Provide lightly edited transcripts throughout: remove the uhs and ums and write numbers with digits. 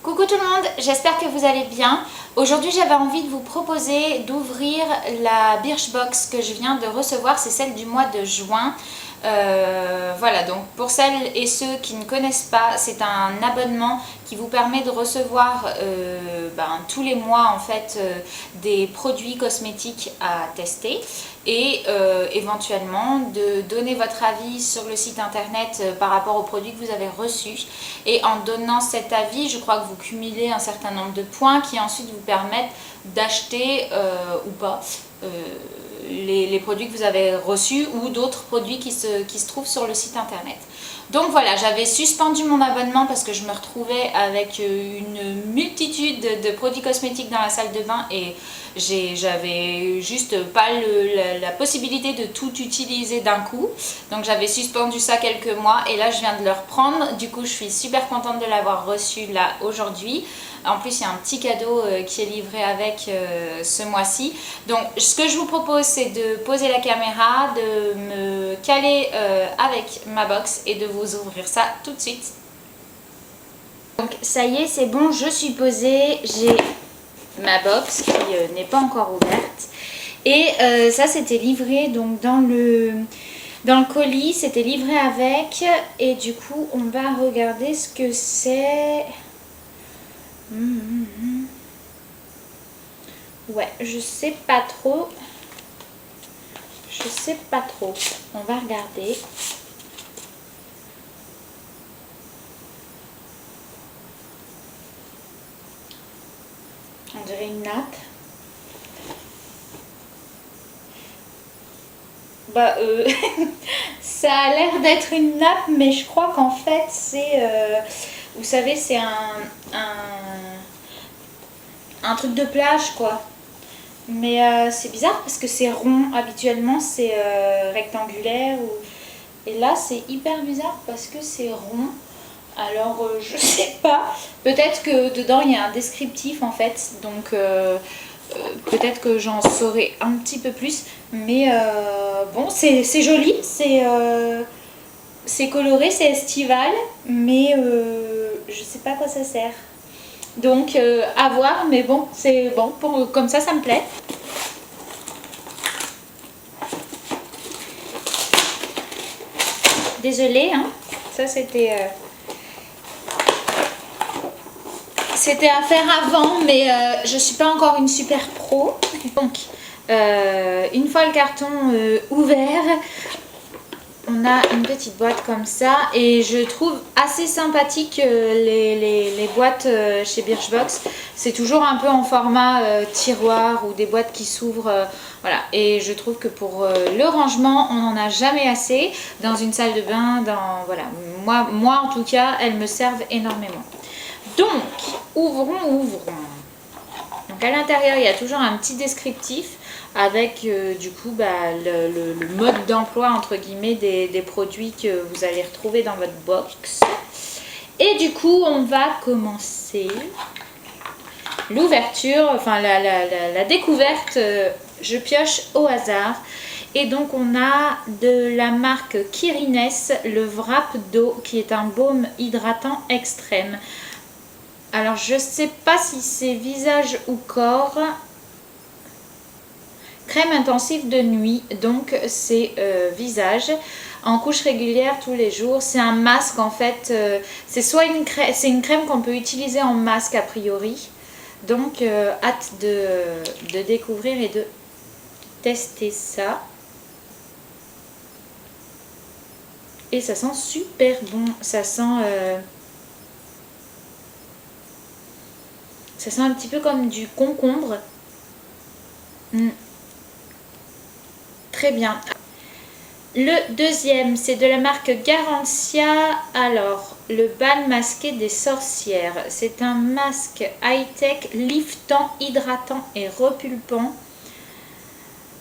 Coucou tout le monde, j'espère que vous allez bien. Aujourd'hui j'avais envie de vous proposer d'ouvrir la Birchbox que je viens de recevoir, c'est celle du mois de juin. Voilà, donc pour celles et ceux qui ne connaissent pas, c'est un abonnement qui vous permet de recevoir tous les mois en fait des produits cosmétiques à tester et éventuellement de donner votre avis sur le site internet par rapport aux produits que vous avez reçus. Et en donnant cet avis, je crois que vous cumulez un certain nombre de points qui ensuite vous permettent d'acheter ou pas les produits que vous avez reçus ou d'autres produits qui se trouvent sur le site internet. Donc voilà, j'avais suspendu mon abonnement parce que je me retrouvais avec une multitude de produits cosmétiques dans la salle de bain et j'avais juste pas la possibilité de tout utiliser d'un coup. Donc j'avais suspendu ça quelques mois et là je viens de le reprendre. Du coup je suis super contente de l'avoir reçu là aujourd'hui. En plus, il y a un petit cadeau qui est livré avec ce mois-ci. Donc, ce que je vous propose, c'est de poser la caméra, de me caler avec ma box et de vous ouvrir ça tout de suite. Donc, ça y est, c'est bon, je suis posée. J'ai ma box qui n'est pas encore ouverte. Et ça, c'était livré donc dans le colis. C'était livré avec. Et du coup, on va regarder ce que c'est. Ouais, je sais pas trop. On va regarder. On dirait une nappe. Ça a l'air d'être une nappe, mais je crois qu'en fait c'est... vous savez, c'est un truc de plage quoi. Mais c'est bizarre parce que c'est rond, habituellement c'est rectangulaire. Et là c'est hyper bizarre parce que c'est rond. Alors je sais pas, peut-être que dedans il y a un descriptif en fait. Donc peut-être que j'en saurai un petit peu plus. Mais bon, c'est joli, c'est coloré, c'est estival. Mais je sais pas à quoi ça sert. Donc à voir, mais bon, c'est bon, comme ça me plaît. Désolée, hein, ça c'était à faire avant, mais je suis pas encore une super pro. Donc une fois le carton ouvert, on a une petite boîte comme ça et je trouve assez sympathique les boîtes chez Birchbox. C'est toujours un peu en format tiroir ou des boîtes qui s'ouvrent. Voilà. Et je trouve que pour le rangement, on n'en a jamais assez. Dans une salle de bain, voilà. Moi en tout cas, elles me servent énormément. Donc, ouvrons. Donc à l'intérieur, il y a toujours un petit descriptif avec du coup le mode d'emploi entre guillemets des produits que vous allez retrouver dans votre box. Et du coup, on va commencer l'ouverture, enfin la découverte. Je pioche au hasard. Et donc on a de la marque Kirines le Wrap d'eau qui est un baume hydratant extrême. Alors je sais pas si c'est visage ou corps. Crème intensive de nuit, donc c'est visage en couche régulière tous les jours. C'est un masque en fait, c'est soit une crème qu'on peut utiliser en masque a priori. Donc hâte de découvrir et de tester ça. Et ça sent super bon, ça sent un petit peu comme du concombre. Très bien. Le deuxième, c'est de la marque Garantia. Alors, le bal masqué des sorcières. C'est un masque high-tech, liftant, hydratant et repulpant.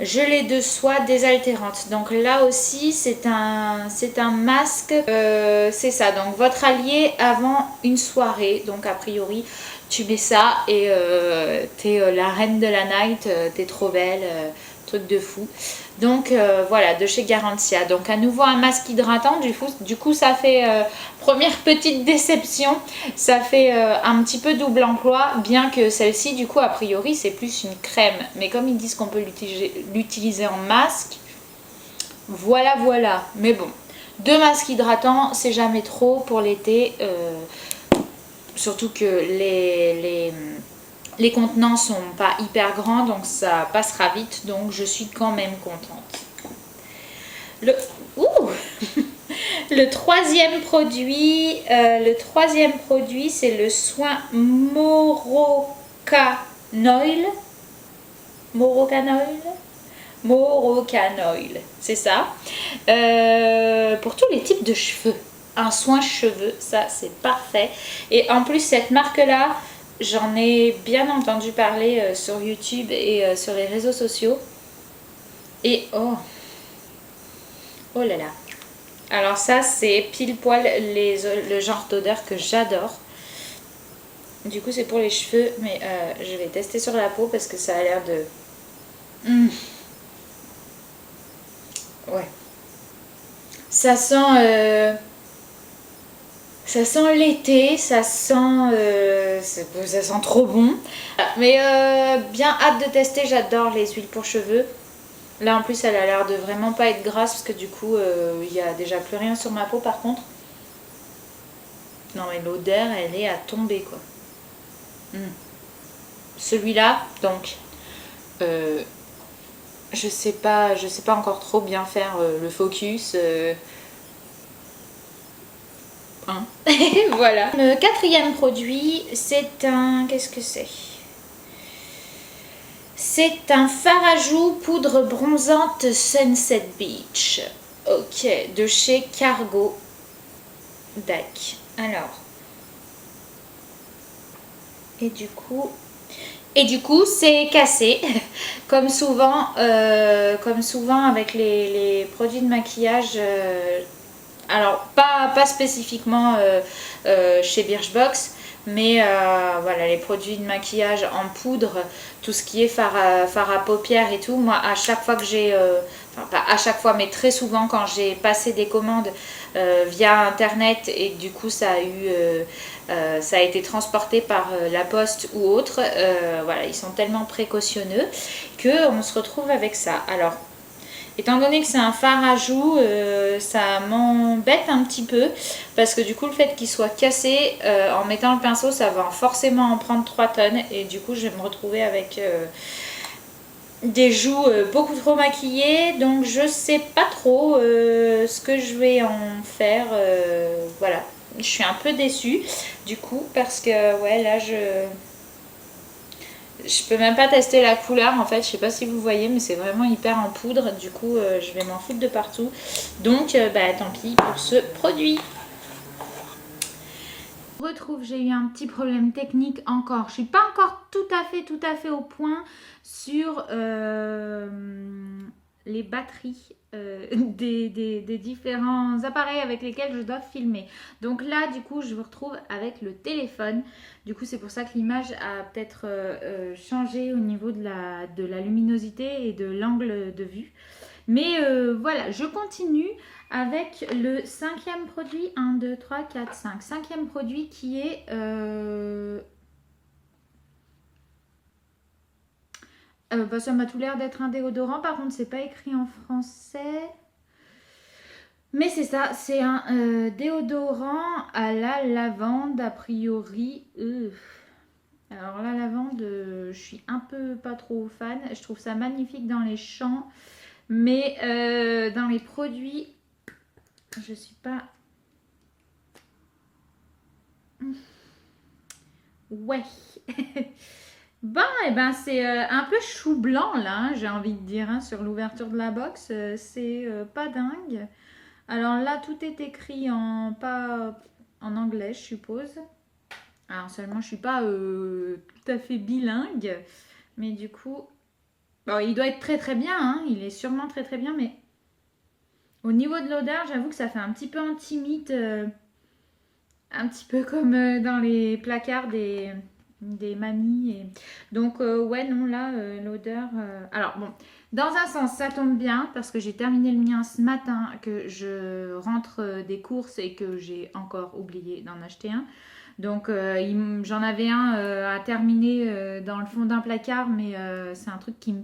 Gelée de soie désaltérante. Donc là aussi, c'est un masque. C'est ça, donc votre allié avant une soirée. Donc a priori, tu mets ça et t'es la reine de la night, t'es trop belle. truc de fou. Donc voilà, de chez Garantia. Donc à nouveau un masque hydratant, du coup ça fait, première petite déception, ça fait un petit peu double emploi, bien que celle-ci du coup a priori c'est plus une crème. Mais comme ils disent qu'on peut l'utiliser en masque, voilà. Mais bon, 2 masques hydratants, c'est jamais trop pour l'été, surtout que les contenants sont pas hyper grands, donc ça passera vite, donc je suis quand même contente. Le troisième produit, c'est le soin Morocanoil. Morocanoil, c'est ça. Pour tous les types de cheveux. Un soin cheveux, ça c'est parfait. Et en plus cette marque-là, j'en ai bien entendu parler sur YouTube et sur les réseaux sociaux. Et oh là là. Alors ça c'est pile poil le genre d'odeur que j'adore. Du coup c'est pour les cheveux, mais je vais tester sur la peau parce que ça a l'air de... Ouais. Ça sent l'été, ça sent trop bon. Mais bien hâte de tester, j'adore les huiles pour cheveux. Là en plus elle a l'air de vraiment pas être grasse parce que du coup il n'y a déjà plus rien sur ma peau par contre. Non mais l'odeur elle est à tomber quoi. Celui-là donc je sais pas encore trop bien faire le focus. Voilà. Le quatrième produit, c'est un... Qu'est-ce que c'est? C'est un fard à joues poudre bronzante Sunset Beach. Ok, de chez Cargo. Dac. Alors. Et du coup, c'est cassé. Comme souvent avec les produits de maquillage. Alors, pas spécifiquement chez Birchbox, mais voilà, les produits de maquillage en poudre, tout ce qui est fard à paupières et tout. Moi, à chaque fois que j'ai, enfin pas à chaque fois, mais très souvent quand j'ai passé des commandes via internet et que du coup ça a été transporté par la poste ou autre, voilà, ils sont tellement précautionneux qu'on se retrouve avec ça. Alors, étant donné que c'est un fard à joues, ça m'embête un petit peu parce que du coup le fait qu'il soit cassé, en mettant le pinceau ça va forcément en prendre 3 tonnes et du coup je vais me retrouver avec des joues beaucoup trop maquillées, donc je sais pas trop ce que je vais en faire, voilà. Je suis un peu déçue du coup parce que ouais là je peux même pas tester la couleur en fait, je sais pas si vous voyez mais c'est vraiment hyper en poudre, du coup je vais m'en foutre de partout, donc bah tant pis pour ce produit. J'ai eu un petit problème technique encore, je suis pas encore tout à fait au point sur les batteries des différents appareils avec lesquels je dois filmer. Donc là du coup je me retrouve avec le téléphone, du coup c'est pour ça que l'image a peut-être changé au niveau de la luminosité et de l'angle de vue. Mais voilà, je continue avec le cinquième produit, 1, 2, 3, 4, 5. Cinquième produit qui est... bah, ça m'a tout l'air d'être un déodorant, par contre c'est pas écrit en français. Mais c'est ça, c'est un déodorant à la lavande a priori. Alors la lavande, je suis un peu pas trop fan. Je trouve ça magnifique dans les champs. Mais dans les produits, je suis pas... Ouais. Bon, et ben c'est un peu chou blanc là, hein, j'ai envie de dire, hein, sur l'ouverture de la box. C'est pas dingue. Alors là, tout est écrit pas en anglais, je suppose. Alors seulement, je suis pas tout à fait bilingue. Mais du coup, bon, il doit être très bien, hein, il est sûrement très bien, mais au niveau de l'odeur, j'avoue que ça fait un petit peu intimide, un petit peu comme dans les placards des des mamies. Et... Donc, ouais, non, là, l'odeur... Alors, bon, dans un sens, ça tombe bien parce que j'ai terminé le mien ce matin, que je rentre des courses et que j'ai encore oublié d'en acheter un. Donc, j'en avais un à terminer dans le fond d'un placard, mais c'est un truc qui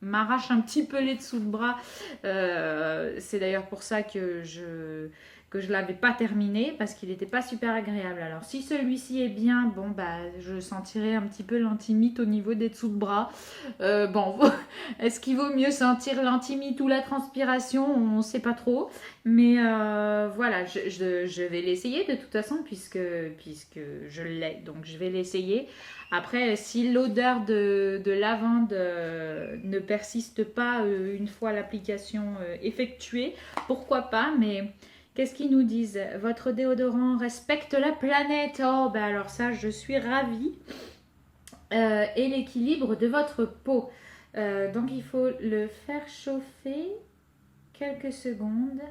m'arrache un petit peu les dessous de bras. C'est d'ailleurs pour ça que je l'avais pas terminé parce qu'il n'était pas super agréable. Alors si celui-ci est bien, bon bah je sentirai un petit peu l'antimite au niveau des dessous de bras. Bon, est-ce qu'il vaut mieux sentir l'antimite ou la transpiration? On ne sait pas trop. Mais voilà, je vais l'essayer de toute façon puisque je l'ai. Donc je vais l'essayer. Après, si l'odeur de lavande ne persiste pas une fois l'application effectuée, pourquoi pas, mais qu'est-ce qu'ils nous disent? Votre déodorant respecte la planète. Oh, ben alors ça, je suis ravie. Et l'équilibre de votre peau. Donc, il faut le faire chauffer quelques secondes.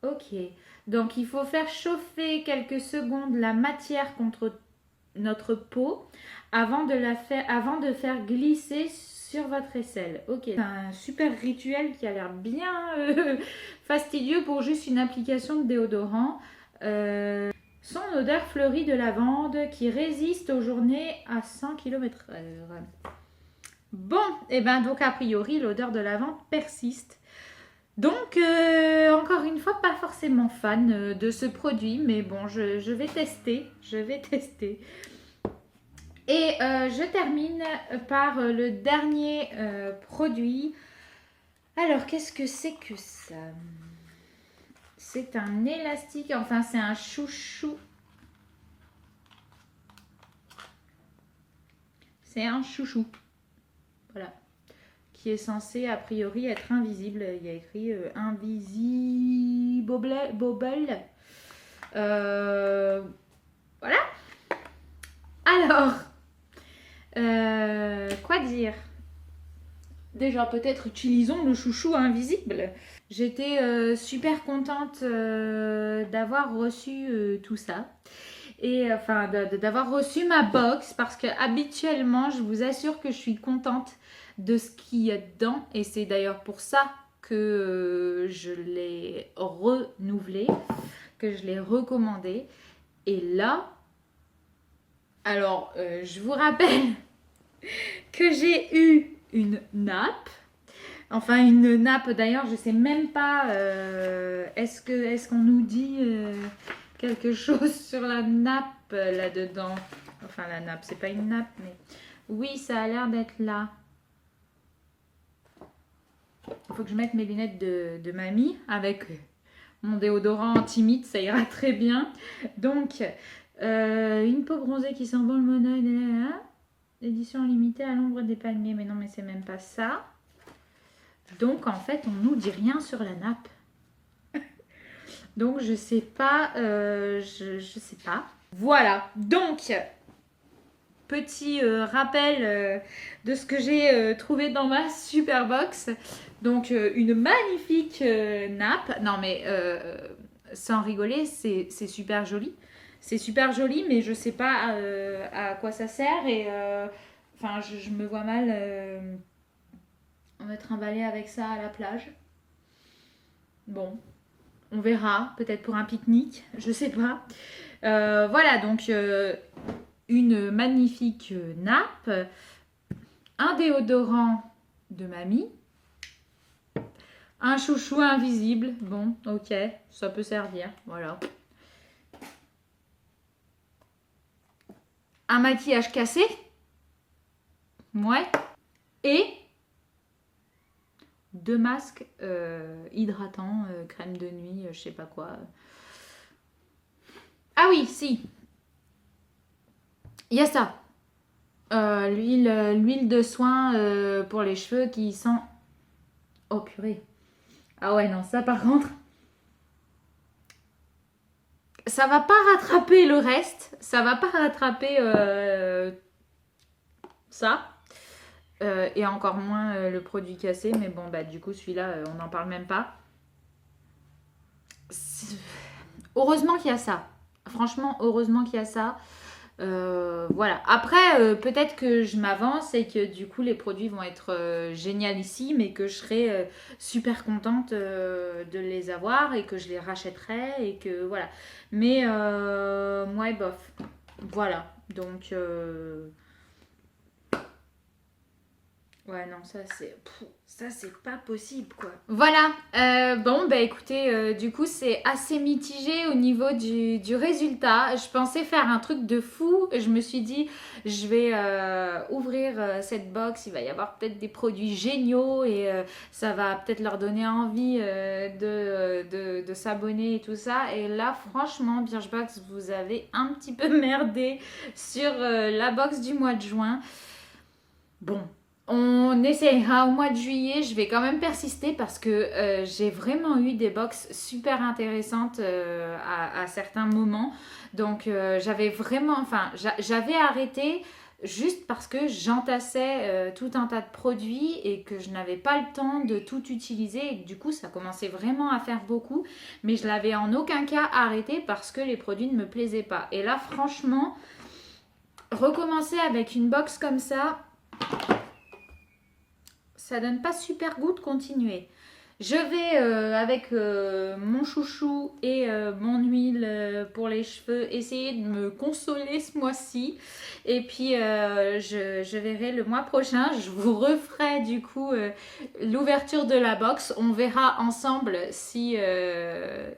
Ok. Donc, il faut faire chauffer quelques secondes la matière contre notre peau avant de faire glisser sur votre aisselle. Ok, c'est un super rituel qui a l'air bien fastidieux pour juste une application de déodorant. Son odeur fleurie de lavande qui résiste aux journées à 100 km/h. Bon, et ben donc a priori l'odeur de lavande persiste. Donc, encore une fois, pas forcément fan de ce produit, mais bon, je vais tester. Et je termine par le dernier produit. Alors, qu'est-ce que c'est que ça? C'est un élastique, enfin, c'est un chouchou. C'est un chouchou. Voilà. Qui est censé, a priori, être invisible. Il y a écrit invisible bobble. Voilà. Alors, quoi dire? Déjà, peut-être utilisons le chouchou invisible. J'étais super contente d'avoir reçu tout ça. Et enfin, d'avoir reçu ma box parce que habituellement, je vous assure que je suis contente de ce qu'il y a dedans. Et c'est d'ailleurs pour ça que je l'ai renouvelé, que je l'ai recommandé. Et là, alors, je vous rappelle que j'ai eu une nappe. Enfin, une nappe d'ailleurs, je sais même pas. Est-ce qu'on nous dit quelque chose sur la nappe là-dedans? Enfin, la nappe, c'est pas une nappe, mais oui, ça a l'air d'être là. Il faut que je mette mes lunettes de mamie avec mon déodorant anti-mite, ça ira très bien. Donc, une peau bronzée qui sent bon le monoïde. Édition limitée à l'ombre des palmiers. Mais non, mais c'est même pas ça. Donc, en fait, on nous dit rien sur la nappe. Donc, je sais pas. Je sais pas. Voilà. Donc, petit rappel de ce que j'ai trouvé dans ma super box. Donc, une magnifique nappe. Non, mais sans rigoler, c'est super joli. C'est super joli, mais je sais pas à quoi ça sert. Et enfin, je me vois mal me trimballer avec ça à la plage. Bon, on verra. Peut-être pour un pique-nique, je sais pas. Voilà, donc une magnifique nappe, un déodorant de mamie, un chouchou invisible. Bon, ok, ça peut servir. Voilà. Un maquillage cassé. Ouais. Et 2 masques hydratants, crème de nuit, je sais pas quoi. Ah oui, si. Il y a ça. L'huile de soin pour les cheveux qui sent... Oh purée. Ah ouais, non, ça par contre... Ça va pas rattraper le reste. Ça va pas rattraper ça. Et encore moins le produit cassé. Mais bon, bah du coup, celui-là, on n'en parle même pas. Heureusement qu'il y a ça. Franchement, heureusement qu'il y a ça. Voilà. Après, peut-être que je m'avance et que du coup les produits vont être génialissimes et que je serai super contente de les avoir et que je les rachèterai et que voilà. Mais moi, bof. Voilà. Donc, ouais, non, ça c'est pas possible quoi. Voilà, bon bah écoutez, du coup c'est assez mitigé au niveau du résultat. Je pensais faire un truc de fou. Je me suis dit, je vais ouvrir cette box, il va y avoir peut-être des produits géniaux et ça va peut-être leur donner envie de s'abonner et tout ça. Et là, franchement, Birchbox, vous avez un petit peu merdé sur la box du mois de juin. Bon, on essaiera au mois de juillet. Je vais quand même persister parce que j'ai vraiment eu des box super intéressantes à certains moments. Donc j'avais vraiment, enfin, j'avais arrêté juste parce que j'entassais tout un tas de produits et que je n'avais pas le temps de tout utiliser et que du coup ça commençait vraiment à faire beaucoup. Mais je l'avais en aucun cas arrêté parce que les produits ne me plaisaient pas. Et là, franchement, recommencer avec une box comme ça donne pas super goût de continuer. Je vais avec mon chouchou et mon huile pour les cheveux essayer de me consoler ce mois-ci. Et puis je verrai le mois prochain. Je vous referai du coup l'ouverture de la box. On verra ensemble si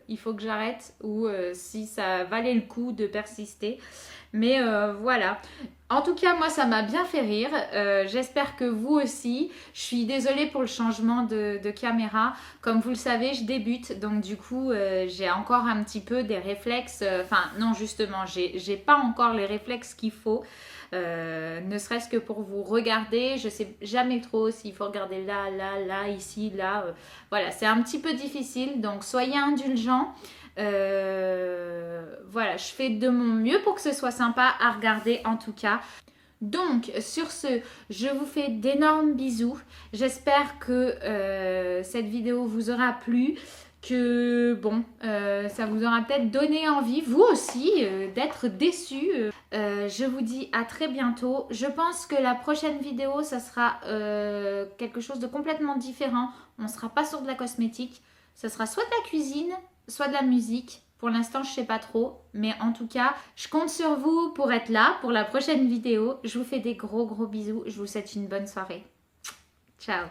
il faut que j'arrête ou si ça valait le coup de persister. Mais voilà. En tout cas, moi, ça m'a bien fait rire. J'espère que vous aussi. Je suis désolée pour le changement de caméra. Comme vous le savez, je débute. Donc, du coup, j'ai encore un petit peu des réflexes. Enfin, non, justement, j'ai pas encore les réflexes qu'il faut. Ne serait-ce que pour vous regarder. Je sais jamais trop s'il faut regarder là, là, là, ici, là. Voilà, c'est un petit peu difficile. Donc, soyez indulgents. Voilà, je fais de mon mieux pour que ce soit sympa à regarder en tout cas. Donc sur ce, je vous fais d'énormes bisous. J'espère que cette vidéo vous aura plu, que bon, ça vous aura peut-être donné envie, vous aussi, d'être déçus. Je vous dis à très bientôt. Je pense que la prochaine vidéo, ça sera quelque chose de complètement différent. On ne sera pas sur de la cosmétique. Ça sera soit de la cuisine, soit de la musique. Pour l'instant, je ne sais pas trop. Mais en tout cas, je compte sur vous pour être là pour la prochaine vidéo. Je vous fais des gros bisous. Je vous souhaite une bonne soirée. Ciao.